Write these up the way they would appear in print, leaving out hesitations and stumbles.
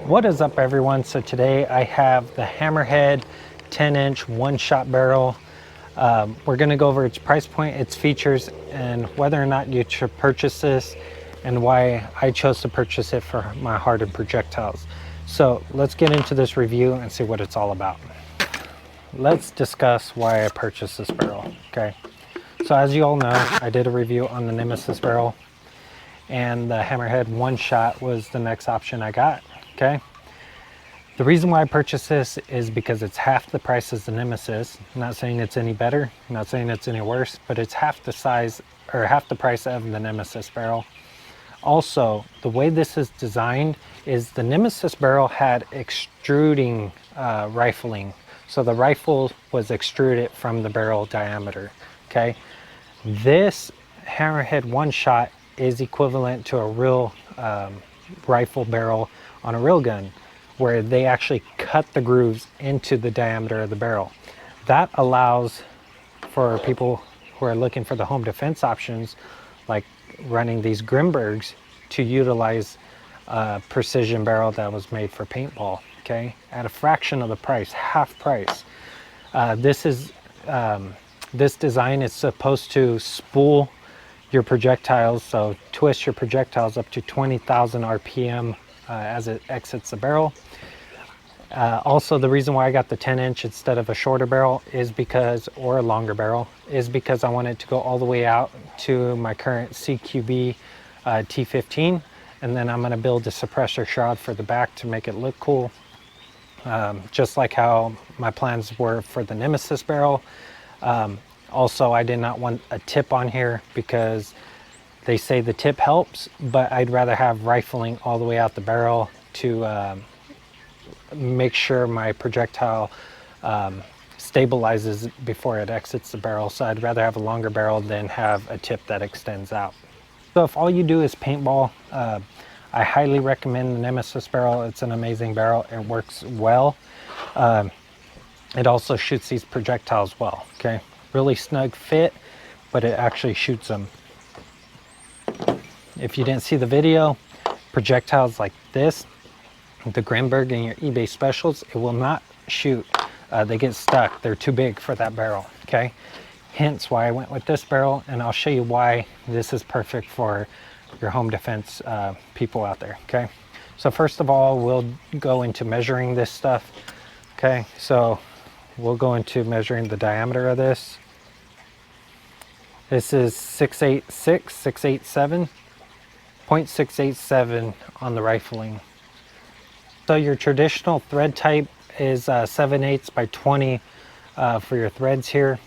What is up, everyone? So today I have the Hammerhead 10-inch one-shot barrel. We're going to go over its price point, its features, and whether or not you should purchase this and why I chose to purchase it for my hardened projectiles. So let's get into this review and see what it's all about. Let's discuss why I purchased this barrel. Okay, so as you all know, I did a review on the Nemesis Barrel, and the Hammerhead one-shot was the next option I got. Okay, the reason why I purchased this is because it's half the price as the Nemesis. I'm not saying it's any better, I'm not saying it's any worse, but it's half the size or half the price of the Nemesis Barrel. Also, the way this is designed is the Nemesis Barrel had extruding rifling. So the rifle was extruded from the barrel diameter. Okay, this Hammerhead one shot is equivalent to a real rifle barrel on a real gun, where they actually cut the grooves into the diameter of the barrel. That allows for people who are looking for the home defense options, like running these Grimbergs, to utilize a precision barrel that was made for paintball, okay, at a fraction of the price, half price. This design is supposed to spool your projectiles, so twist your projectiles up to 20,000 RPM as it exits the barrel. Also, the reason why I got the 10-inch instead of a shorter barrel is because, or a longer barrel, is because I wanted to go all the way out to my current CQB T15, and then I'm going to build a suppressor shroud for the back to make it look cool, just like how my plans were for the Nemesis barrel. Also, I did not want a tip on here because they say the tip helps, but I'd rather have rifling all the way out the barrel to make sure my projectile stabilizes before it exits the barrel. So I'd rather have a longer barrel than have a tip that extends out. So if all you do is paintball, I highly recommend the Nemesis barrel. It's an amazing barrel. It works well. It also shoots these projectiles well. Okay, really snug fit, but it actually shoots them. If you didn't see the video, projectiles like this, the Grimberg and your eBay specials, it will not shoot. They get stuck. They're too big for that barrel. Okay, hence why I went with this barrel, and I'll show you why this is perfect for your home defense people out there. Okay, so first of all, we'll go into measuring this stuff. Okay, so we'll go into measuring the diameter of this. This is 0.687 on the rifling. So your traditional thread type is 7/8 by 20 for your threads here.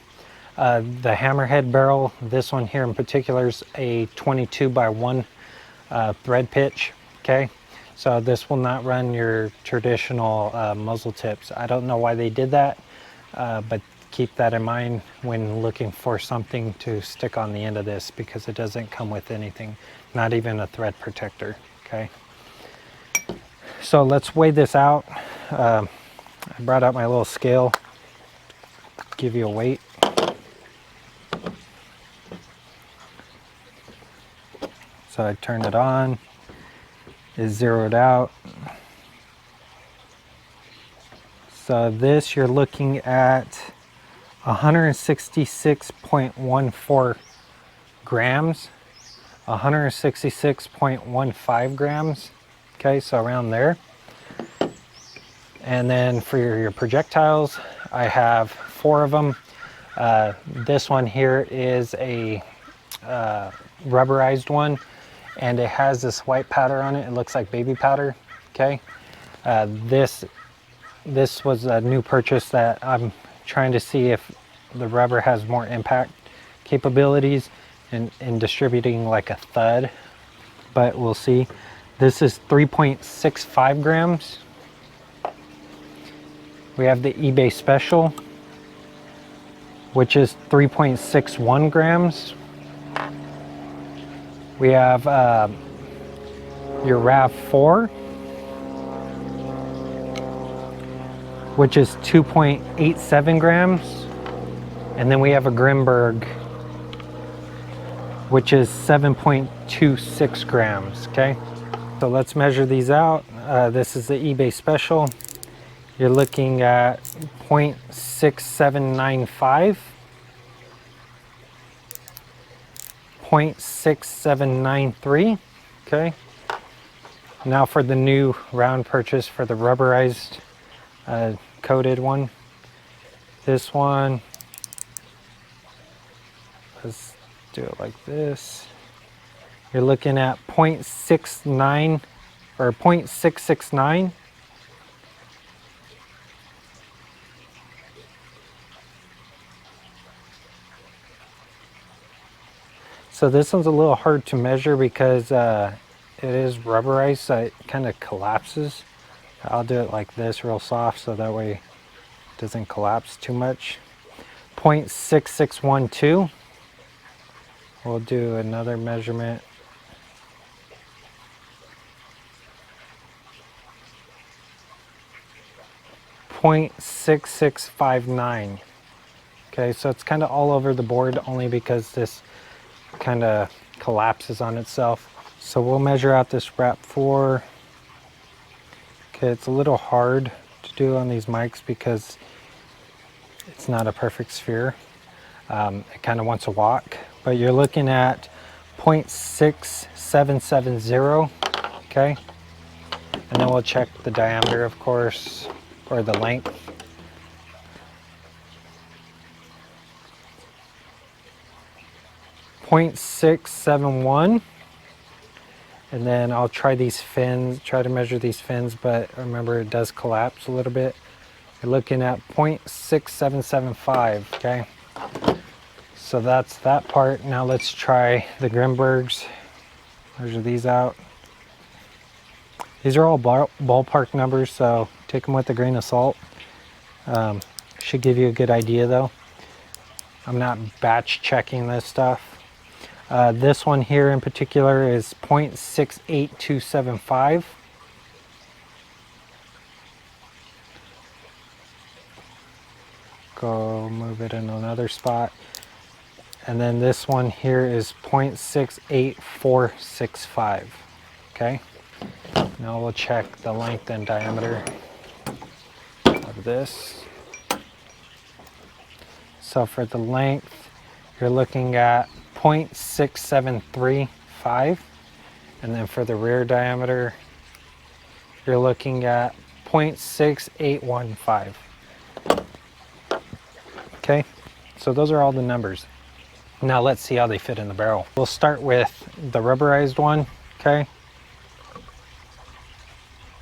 The Hammerhead barrel, this one here in particular, is a 22 by 1 thread pitch. Okay, so this will not run your traditional muzzle tips. I don't know why they did that, but keep that in mind when looking for something to stick on the end of this, because it doesn't come with anything, not even a thread protector. Okay, so let's weigh this out. I brought out my little scale, give you a weight. So I turn it on, it's zeroed out. So this, you're looking at 166.14 grams, 166.15 grams. Okay, so around there. And then for your projectiles, I have 4 of them. This one here is a rubberized one, and it has this white powder on it. It looks like baby powder. Okay, this was a new purchase that I'm trying to see if the rubber has more impact capabilities in distributing like a thud, but we'll see. This is 3.65 grams. We have the eBay special, which is 3.61 grams. We have your RAV4, which is 2.87 grams. And then we have a Grimberg, which is 7.26 grams. Okay, so let's measure these out. This is the eBay special. You're looking at 0.6795, 0.6793. Okay. Now for the new round purchase for the rubberized coated one. This one, let's do it like this. You're looking at 0.69 or 0.669. So this one's a little hard to measure because it is rubberized, so it kind of collapses. I'll do it like this, real soft, so that way it doesn't collapse too much. 0.6612. We'll do another measurement. 0.6659. Okay, so it's kind of all over the board only because this kind of collapses on itself. So we'll measure out this wrap 4. Okay, it's a little hard to do on these mics because it's not a perfect sphere. It kind of wants to walk, but you're looking at 0.6770. Okay, and then we'll check the diameter, of course, or the length. 0.671, and then I'll try these fins, try to measure these fins, but remember it does collapse a little bit. You're looking at 0.6775. Okay, so that's that part. Now let's try the Grimbergs. Measure these out. These are all ballpark numbers, so take them with a grain of salt. Should give you a good idea though. I'm not batch checking this stuff. This one here in particular is 0.68275. Go move it in another spot. And then this one here is 0.68465. Okay. Now we'll check the length and diameter of this. So for the length, you're looking at 0.6735, and then for the rear diameter you're looking at 0.6815. Okay, so those are all the numbers. Now let's see how they fit in the barrel. We'll start with the rubberized one. Okay,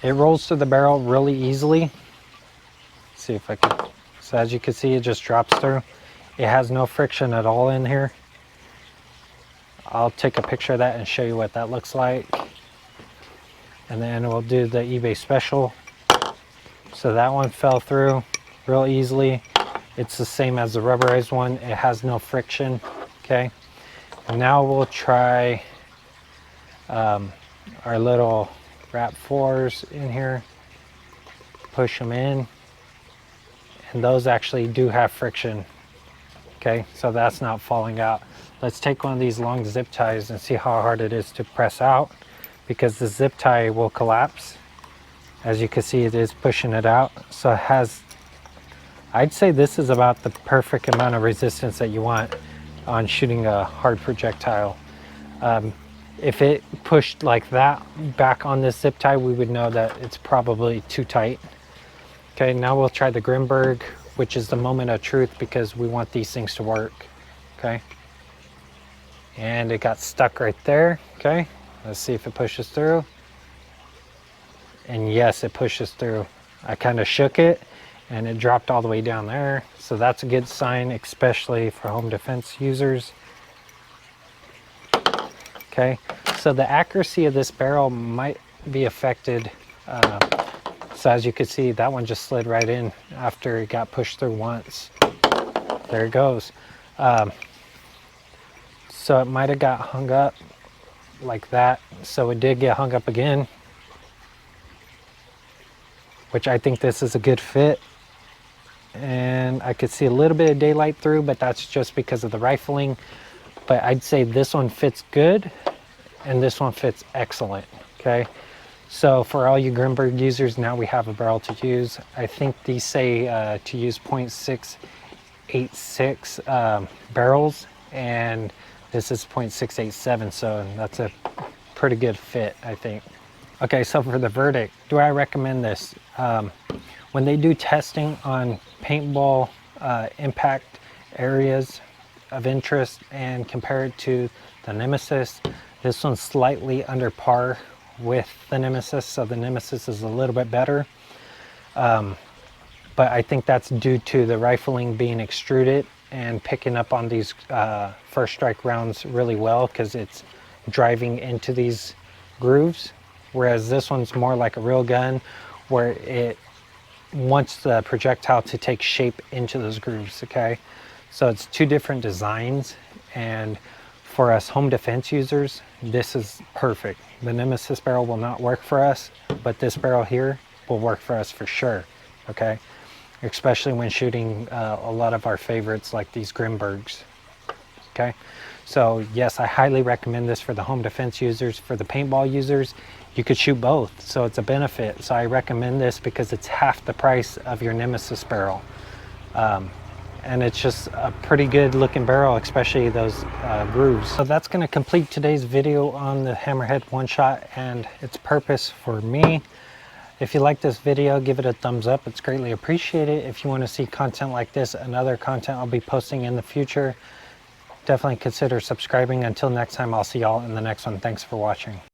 it rolls through the barrel really easily. Let's see if I can. So as you can see, it just drops through. It has no friction at all in here. I'll take a picture of that and show you what that looks like. And then we'll do the eBay special. So that one fell through real easily. It's the same as the rubberized one. It has no friction. Okay. And now we'll try our little wrap 4s in here. Push them in. And those actually do have friction. Okay, so that's not falling out. Let's take one of these long zip ties and see how hard it is to press out, because the zip tie will collapse. As you can see, it is pushing it out. So it has, I'd say this is about the perfect amount of resistance that you want on shooting a hard projectile. If it pushed like that back on this zip tie, we would know that it's probably too tight. Okay, now we'll try the Grimberg, which is the moment of truth because we want these things to work. Okay, and it got stuck right there. Okay, let's see if it pushes through. And yes, it pushes through. I kind of shook it and it dropped all the way down there. So that's a good sign, especially for home defense users. Okay, so the accuracy of this barrel might be affected. So as you can see, that one just slid right in after it got pushed through once. There it goes. So it might have got hung up like that. So it did get hung up again, which I think this is a good fit. And I could see a little bit of daylight through, but that's just because of the rifling. But I'd say this one fits good and this one fits excellent. Okay, So for all you Grimberg users, now we have a barrel to use. I think these say to use 0.686 barrels, and this is 0.687, so that's a pretty good fit, I think. Okay, so for the verdict, do I recommend this? When they do testing on paintball impact areas of interest and compare it to the Nemesis, this one's slightly under par with the Nemesis, so the Nemesis is a little bit better. But I think that's due to the rifling being extruded and picking up on these first strike rounds really well, because it's driving into these grooves, whereas this one's more like a real gun where it wants the projectile to take shape into those grooves. Okay, so it's two different designs, and for us home defense users, this is perfect. The Nemesis barrel will not work for us, but this barrel here will work for us for sure. Okay, especially when shooting a lot of our favorites like these Grimbergs. Okay, so yes, I highly recommend this for the home defense users. For the paintball users, you could shoot both, so it's a benefit. So I recommend this because it's half the price of your Nemesis barrel. And it's just a pretty good looking barrel, especially those grooves. So that's going to complete today's video on the Hammerhead One Shot and its purpose for me. If you like this video, give it a thumbs up. It's greatly appreciated. If you want to see content like this and other content I'll be posting in the future, definitely consider subscribing. Until next time, I'll see y'all in the next one. Thanks for watching.